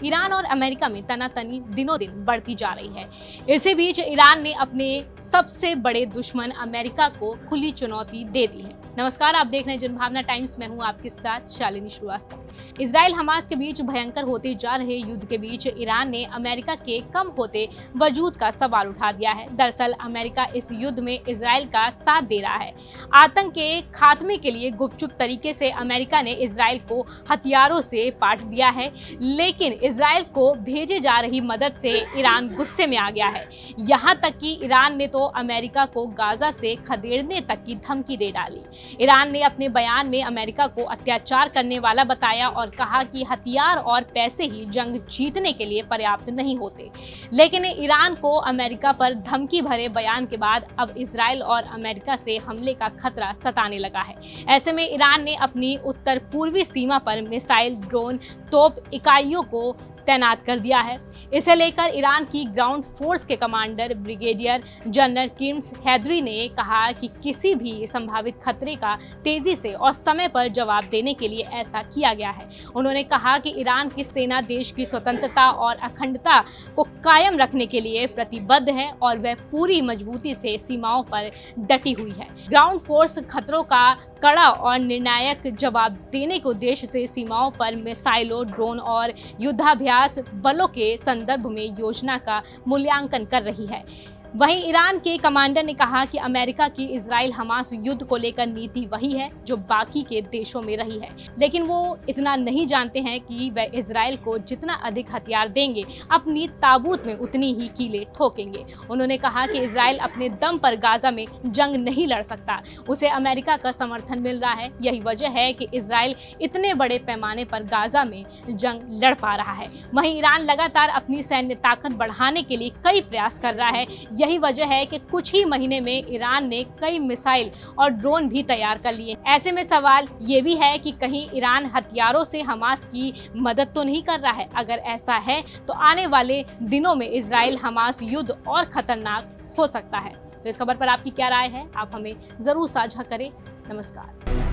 Iran और America में तनातनी दिनों दिन बढ़ती जा रही है। इसी बीच ईरान ने अपने सबसे बड़े दुश्मन अमेरिका को खुली चुनौती दे दी है। नमस्कार, आप देख रहे हैं जनभावना टाइम्स। मैं हूं आपके साथ शालिनी श्रीवास्तव। इजराइल हमास के बीच भयंकर होते जा रहे युद्ध के बीच ईरान ने अमेरिका के कम होते वजूद का सवाल उठा दिया है। दरअसल अमेरिका इस युद्ध में इजराइल का साथ दे रहा है। आतंक के खात्मे के लिए गुपचुप तरीके से अमेरिका ने इजराइल को हथियारों से पाट दिया है, लेकिन इजराइल को भेजे जा रही मदद से ईरान गुस्से में आ गया है। यहाँ तक कि ईरान ने तो अमेरिका को गाजा से खदेड़ने तक की धमकी दे डाली। ईरान ने अपने बयान में अमेरिका को अत्याचार करने वाला बताया और कहा कि हथियार और पैसे ही जंग जीतने के लिए पर्याप्त नहीं होते। लेकिन ईरान को अमेरिका पर धमकी भरे बयान के बाद अब इजराइल और अमेरिका से हमले का खतरा सताने लगा है। ऐसे में ईरान ने अपनी उत्तर पूर्वी सीमा पर मिसाइल, ड्रोन, तोप इकाइयों को तैनात कर दिया है। इसे लेकर ईरान की ग्राउंड फोर्स के commander brigadier general Kioumars Heydari ने कहा कि किसी भी संभावित खतरे का तेजी से और समय पर जवाब देने के लिए ऐसा किया गया है। उन्होंने कहा कि ईरान की सेना देश की स्वतंत्रता और अखंडता को कायम रखने के लिए प्रतिबद्ध है और वह पूरी मजबूती से सीमाओं पर डटी हुई है। ग्राउंड फोर्स खतरों का कड़ा और निर्णायक जवाब देने के उद्देश्य से सीमाओं पर मिसाइलों, ड्रोन और युद्धाभ्यास बलों के संदर्भ में योजना का मूल्यांकन कर रही है। वहीं ईरान के कमांडर ने कहा कि अमेरिका की इजराइल हमास युद्ध को लेकर नीति वही है जो बाकी के देशों में रही है, लेकिन वो इतना नहीं जानते हैं कि वह इजराइल को जितना अधिक हथियार देंगे, अपनी ताबूत में उतनी ही कीलें ठोकेंगे। उन्होंने कहा कि इजराइल अपने दम पर गाजा में जंग नहीं लड़ सकता, उसे अमेरिका का समर्थन मिल रहा है। यही वजह है कि इजराइल इतने बड़े पैमाने पर गाजा में जंग लड़ पा रहा है। वहीं ईरान लगातार अपनी सैन्य ताकत बढ़ाने के लिए कई प्रयास कर रहा है। यही वजह है कि कुछ ही महीने में ईरान ने कई मिसाइल और ड्रोन भी तैयार कर लिए। ऐसे में सवाल ये भी है कि कहीं ईरान हथियारों से हमास की मदद तो नहीं कर रहा है। अगर ऐसा है तो आने वाले दिनों में इजराइल हमास युद्ध और खतरनाक हो सकता है। तो इस खबर पर आपकी क्या राय है, आप हमें जरूर साझा करें। नमस्कार।